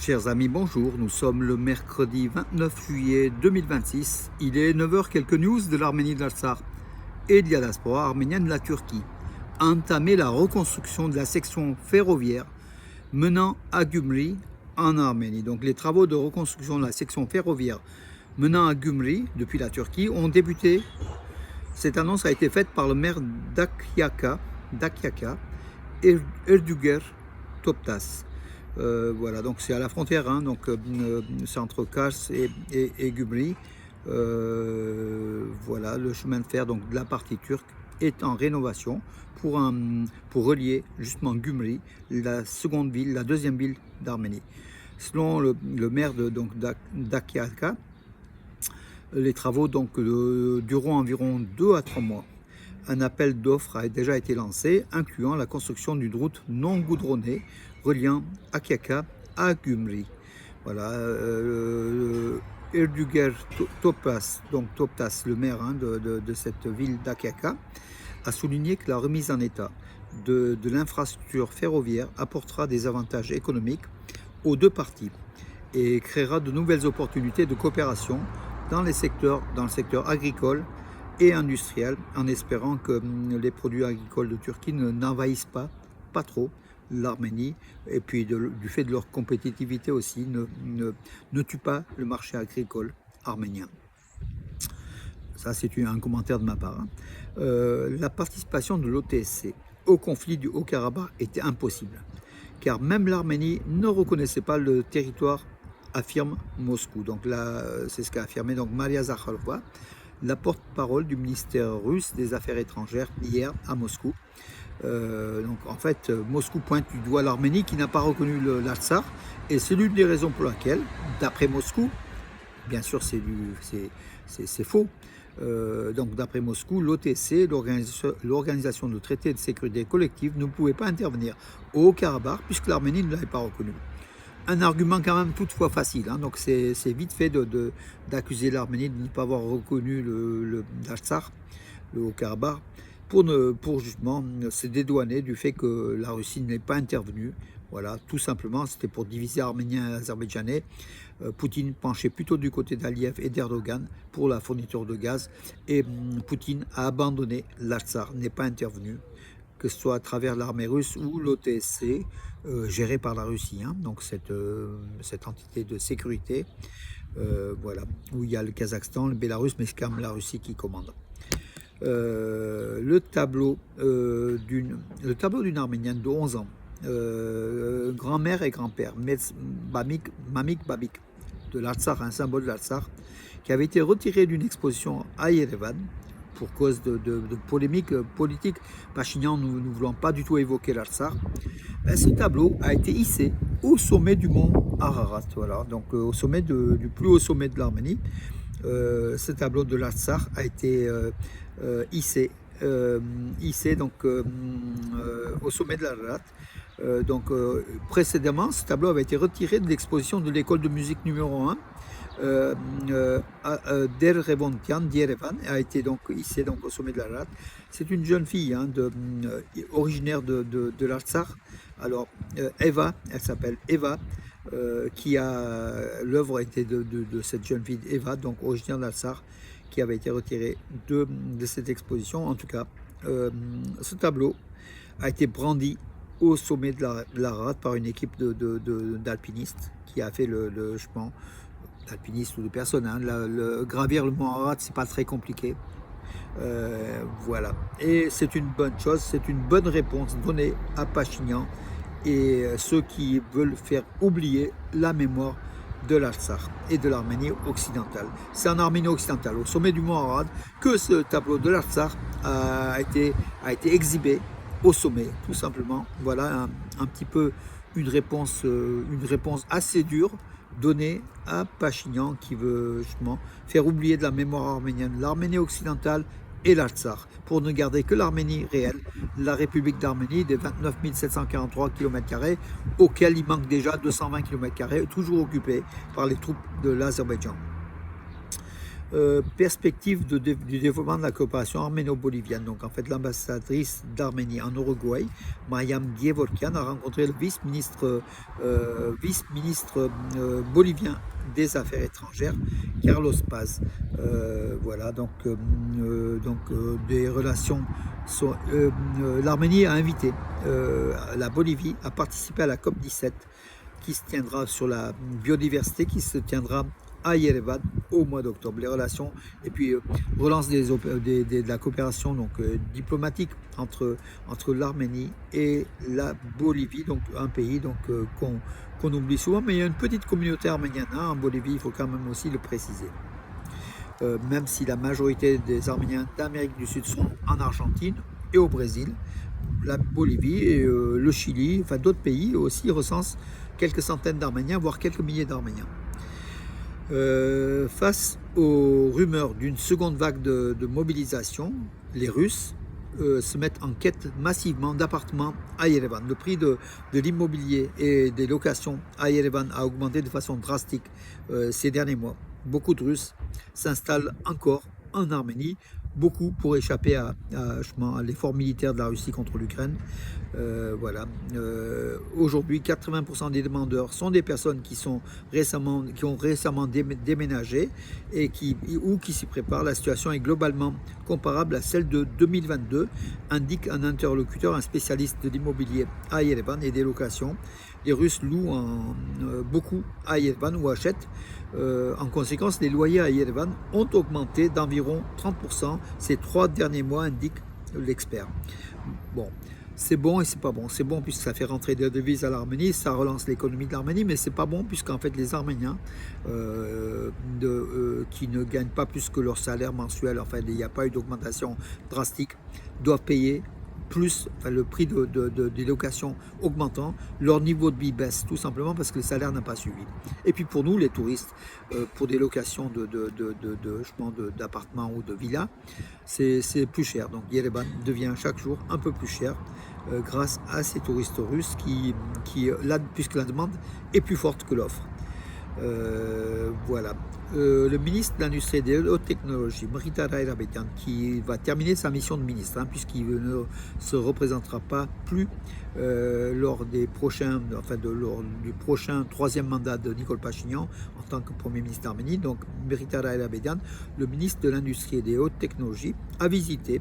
Chers amis, bonjour. Nous sommes le mercredi 29 juillet 2026. Il est 9 heures. Quelques news de l'Arménie de l'Artsakh et de la diaspora arménienne de la Turquie. Entamer la reconstruction de la section ferroviaire menant à Gümri en Arménie. Donc les travaux de reconstruction de la section ferroviaire menant à Gümri depuis la Turquie ont débuté. Cette annonce a été faite par le maire d'Akyaka, Erduger Toptas. Voilà, donc c'est à la frontière, hein, donc c'est entre Kars et Gümri. Voilà, le chemin de fer donc de la partie turque est en rénovation pour relier justement Gümri, la seconde ville, la deuxième ville d'Arménie. Selon le maire d'Akyaka, les travaux donc dureront environ 2 à 3 mois. Un appel d'offres a déjà été lancé, incluant la construction d'une route non goudronnée reliant Akyaka à Gümri. Voilà, Erduger Toptas, le maire de cette ville d'Akyaka, a souligné que la remise en état de l'infrastructure ferroviaire apportera des avantages économiques aux deux parties et créera de nouvelles opportunités de coopération dans le secteur agricole et industriel, en espérant que les produits agricoles de Turquie n'envahissent pas trop l'Arménie, et puis du fait de leur compétitivité aussi, ne tuent pas le marché agricole arménien. Ça, c'est un commentaire de ma part. La participation de l'OTSC au conflit du Haut-Karabakh était impossible, car même l'Arménie ne reconnaissait pas le territoire, affirme Moscou. Donc là, c'est ce qu'a affirmé donc Maria Zakharova, la porte-parole du ministère russe des Affaires étrangères, hier à Moscou. Donc en fait, Moscou pointe du doigt l'Arménie qui n'a pas reconnu l'Artsakh, et c'est l'une des raisons pour laquelle, d'après Moscou, bien sûr c'est faux, donc d'après Moscou, l'OTC, l'Organisation de traité de sécurité collective, ne pouvait pas intervenir au Haut-Karabakh puisque l'Arménie ne l'avait pas reconnu. Un argument quand même toutefois facile, hein. Donc c'est vite fait d'accuser l'Arménie de ne pas avoir reconnu l'Artsakh, le Haut-Karabakh, pour justement se dédouaner du fait que la Russie n'est pas intervenue. Voilà, tout simplement, c'était pour diviser Arméniens et Azerbaïdjanais. Poutine penchait plutôt du côté d'Aliyev et d'Erdogan pour la fourniture de gaz, et Poutine a abandonné l'Artsakh, n'est pas intervenu, que ce soit à travers l'armée russe ou l'OTSC, gérée par la Russie, hein, donc cette entité de sécurité, voilà, où il y a le Kazakhstan, le Bélarus, mais c'est quand même la Russie qui commande. Le tableau d'une Arménienne de 11 ans, grand-mère et grand-père, Mamik Babik, de l'Artsakh, un symbole de l'Artsakh, qui avait été retiré d'une exposition à Yerevan pour cause de polémiques politiques. Pachinian, nous ne voulons pas du tout évoquer l'Artsakh. Ce tableau a été hissé au sommet du mont Ararat, voilà, donc au sommet du plus haut sommet de l'Arménie. Ce tableau de l'Artsakh a été hissé donc au sommet de l'Ararat. Précédemment, ce tableau avait été retiré de l'exposition de l'école de musique numéro 1 d'Erevontian d'Yerevan, a été donc hissé donc au sommet de l'Ararat. C'est une jeune fille, hein, originaire de l'Artsakh. Alors Eva, elle s'appelle Eva, l'œuvre était de cette jeune fille Eva, donc originaire de l'Artsakh, qui avait été retirée de cette exposition. En tout cas, ce tableau a été brandi au sommet de l'Ararat par une équipe d'alpinistes qui a fait le chemin, d'alpinistes ou de personnes, hein. Gravir le mont Ararat, c'est pas très compliqué. Voilà, et c'est une bonne chose, c'est une bonne réponse donnée à Pachinian et ceux qui veulent faire oublier la mémoire de l'Artsakh et de l'Arménie occidentale. C'est en Arménie occidentale, au sommet du mont Ararat, que ce tableau de l'Artsakh a été exhibé au sommet, tout simplement. Voilà un petit peu une réponse assez dure donnée à Pachinian, qui veut justement faire oublier de la mémoire arménienne l'Arménie occidentale et l'Artsakh, pour ne garder que l'Arménie réelle, la République d'Arménie des 29 743 km², auquel il manque déjà 220 km², toujours occupés par les troupes de l'Azerbaïdjan. perspective du développement de la coopération arméno-bolivienne. Donc en fait l'ambassadrice d'Arménie en Uruguay, Mariam Gevorkian, a rencontré le vice-ministre bolivien des Affaires étrangères, Carlos Paz. Voilà, des relations sont... l'Arménie a invité la Bolivie à participer à la COP17 qui se tiendra sur la biodiversité, qui se tiendra à Yerevan au mois d'octobre. Les relations et puis relance de la coopération diplomatique entre l'Arménie et la Bolivie, donc un pays qu'on oublie souvent, mais il y a une petite communauté arménienne en Bolivie, il faut quand même aussi le préciser. Même si la majorité des Arméniens d'Amérique du Sud sont en Argentine et au Brésil, la Bolivie et le Chili, enfin d'autres pays aussi recensent quelques centaines d'Arméniens, voire quelques milliers d'Arméniens. Face aux rumeurs d'une seconde vague de mobilisation, les Russes se mettent en quête massivement d'appartements à Yerevan. Le prix de l'immobilier et des locations à Yerevan a augmenté de façon drastique ces derniers mois. Beaucoup de Russes s'installent encore en Arménie, beaucoup pour échapper à l'effort militaire de la Russie contre l'Ukraine. Voilà. Aujourd'hui, 80% des demandeurs sont des personnes qui ont récemment déménagé et qui s'y préparent. La situation est globalement comparable à celle de 2022, indique un interlocuteur, un spécialiste de l'immobilier à Yerevan et des locations. Les Russes louent beaucoup à Yerevan ou achètent. En conséquence, les loyers à Yerevan ont augmenté d'environ 30% ces 3 derniers mois, indique l'expert. Bon, c'est bon et c'est pas bon. C'est bon puisque ça fait rentrer des devises à l'Arménie, ça relance l'économie de l'Arménie, mais c'est pas bon puisqu'en fait les Arméniens qui ne gagnent pas plus que leur salaire mensuel, enfin il n'y a pas eu d'augmentation drastique, doivent payer plus, enfin, le prix des locations augmentant, leur niveau de vie baisse tout simplement parce que le salaire n'a pas suivi. Et puis pour nous, les touristes, pour des locations d'appartements ou de villas, c'est plus cher. Donc Yerevan devient chaque jour un peu plus cher grâce à ces touristes russes puisque la demande est plus forte que l'offre. Voilà. Le ministre de l'Industrie et des Hautes Technologies, Merita Rairabedian, qui va terminer sa mission de ministre, puisqu'il ne se représentera pas plus lors du prochain 3e mandat de Nicole Pachinian en tant que Premier ministre d'Arménie. Donc Merita Rairabedian, le ministre de l'Industrie et des Hautes Technologies, a visité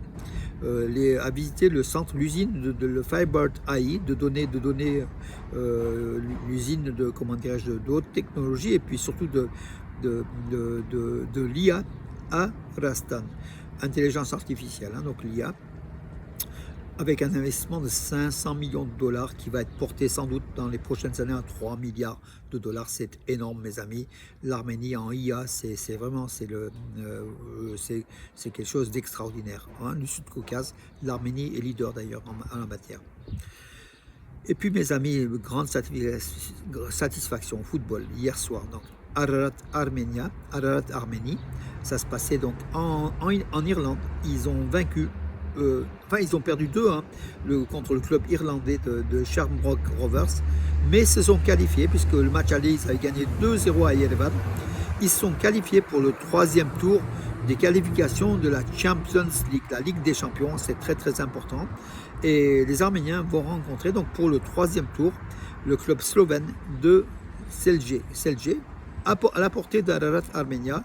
le centre, l'usine de Firebird AI, de donner l'usine de haute technologie et puis surtout de l'IA à Rastan, intelligence artificielle, donc l'IA, avec un investissement de 500 millions de dollars qui va être porté sans doute dans les prochaines années à 3 milliards de dollars. C'est énorme, mes amis. L'Arménie en IA, c'est quelque chose d'extraordinaire. Du Sud-Caucase, l'Arménie est leader d'ailleurs en la matière. Et puis, mes amis, grande satisfaction au football hier soir. Donc, Ararat Arménie, ça se passait donc en Irlande. Ils ont vaincu, ils ont perdu 2-1 contre le club irlandais de Shamrock Rovers, mais se sont qualifiés puisque le match aller, ils avaient gagné 2-0 à Yerevan. Ils se sont qualifiés pour le 3e tour des qualifications de la Champions League, la Ligue des Champions. C'est très très important. Et les Arméniens vont rencontrer donc pour le 3e tour le club slovène de Celje à la portée d'Ararat Armenia,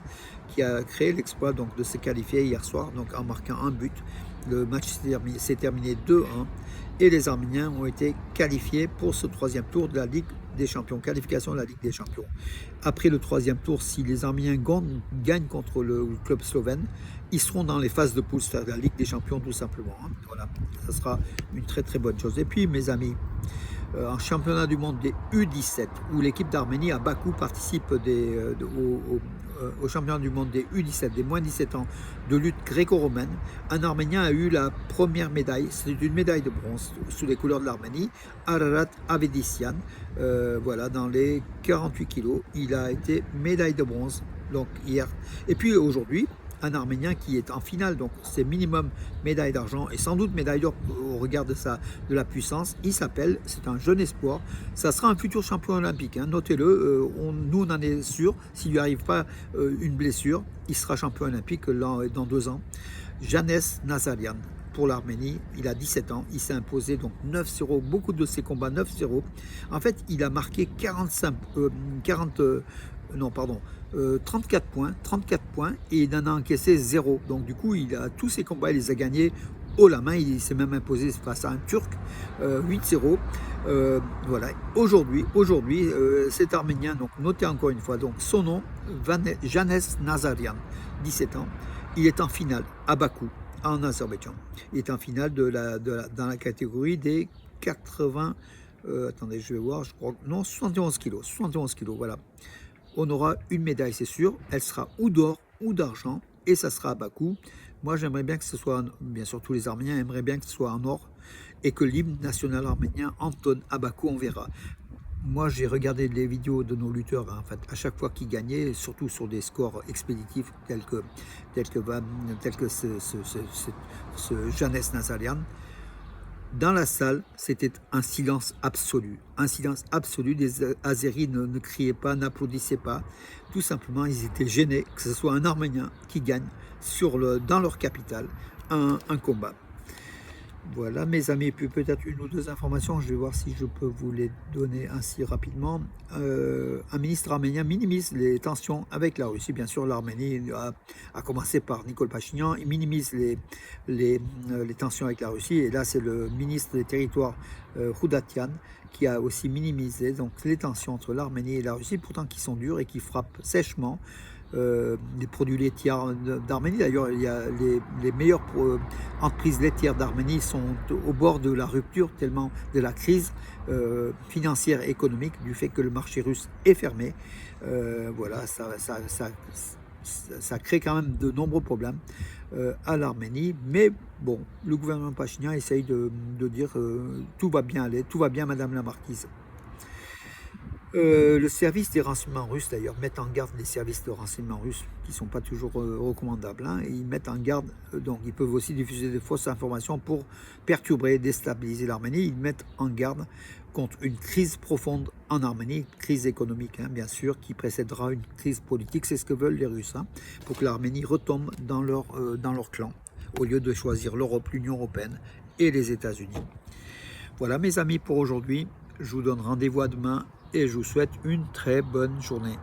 qui a créé l'exploit donc de se qualifier hier soir donc en marquant un but. Le match s'est terminé 2-1 et les Arméniens ont été qualifiés pour ce 3e tour de la Ligue des Champions, qualification de la Ligue des Champions. Après le 3e tour, si les Arméniens gagnent contre le club slovène, ils seront dans les phases de poule, c'est-à-dire la Ligue des Champions tout simplement. Voilà, ça sera une très très bonne chose. Et puis mes amis, en championnat du monde des U17, où l'équipe d'Arménie à Bakou participe au championnat du monde des U17, des moins 17 ans de lutte gréco-romaine, un Arménien a eu la première médaille. C'est une médaille de bronze sous les couleurs de l'Arménie, Ararat Avedissian. Voilà, dans les 48 kilos, il a été médaille de bronze donc hier. Et puis aujourd'hui, un Arménien qui est en finale, donc c'est minimum médaille d'argent et sans doute médaille d'or au regard de la puissance. Il s'appelle, c'est un jeune espoir, ça sera un futur champion olympique, hein, notez-le, nous on en est sûr, s'il lui arrive pas une blessure, il sera champion olympique dans 2 ans. Janes Nazarian pour l'Arménie, il a 17 ans, il s'est imposé donc 9-0, beaucoup de ses combats 9-0. En fait, il a marqué 34 points et il en a encaissé 0. Donc du coup, tous ses combats, il les a gagnés haut la main. Il s'est même imposé face à un Turc 8-0. Voilà. Aujourd'hui, cet Arménien, donc notez encore une fois, donc son nom, Janes Nazarian, 17 ans. Il est en finale à Bakou, en Azerbaïdjan. Il est en finale dans la catégorie des 80. Attendez, je vais voir, je crois. Non, 71 kilos. 71 kilos, voilà. On aura une médaille, c'est sûr. Elle sera ou d'or ou d'argent. Et ça sera à Bakou. Moi, j'aimerais bien que ce soit, bien sûr, tous les Arméniens aimeraient bien que ce soit en or. Et que l'hymne national arménien entonne à Bakou, on verra. Moi, j'ai regardé les vidéos de nos lutteurs, hein, en fait, à chaque fois qu'ils gagnaient, surtout sur des scores expéditifs tels que ce Janes Nazarian. Dans la salle, c'était un silence absolu. Un silence absolu. Les Azéris ne criaient pas, n'applaudissaient pas. Tout simplement, ils étaient gênés que ce soit un Arménien qui gagne dans leur capitale un combat. Voilà, mes amis, puis peut-être une ou deux informations, je vais voir si je peux vous les donner ainsi rapidement. Un ministre arménien minimise les tensions avec la Russie. Bien sûr, l'Arménie, a commencé par Nicole Pachinian, il minimise les tensions avec la Russie. Et là, c'est le ministre des Territoires, Khoudatian, qui a aussi minimisé donc, les tensions entre l'Arménie et la Russie, pourtant qui sont dures et qui frappent sèchement. Les produits laitiers d'Arménie. D'ailleurs, il y a les meilleures entreprises laitières d'Arménie sont au bord de la rupture, tellement de la crise financière et économique, du fait que le marché russe est fermé. Voilà, ça crée quand même de nombreux problèmes à l'Arménie. Mais bon, le gouvernement pachinian essaye de dire tout va bien aller, tout va bien, Madame la Marquise. Le service des renseignements russes, d'ailleurs, mettent en garde les services de renseignement russes, qui ne sont pas toujours recommandables. Hein, et ils mettent en garde, donc ils peuvent aussi diffuser des fausses informations pour perturber et déstabiliser l'Arménie. Ils mettent en garde contre une crise profonde en Arménie, crise économique, hein, bien sûr, qui précédera une crise politique. C'est ce que veulent les Russes, hein, pour que l'Arménie retombe dans leur clan, au lieu de choisir l'Europe, l'Union européenne et les États-Unis. Voilà, mes amis, pour aujourd'hui. Je vous donne rendez-vous à demain et je vous souhaite une très bonne journée.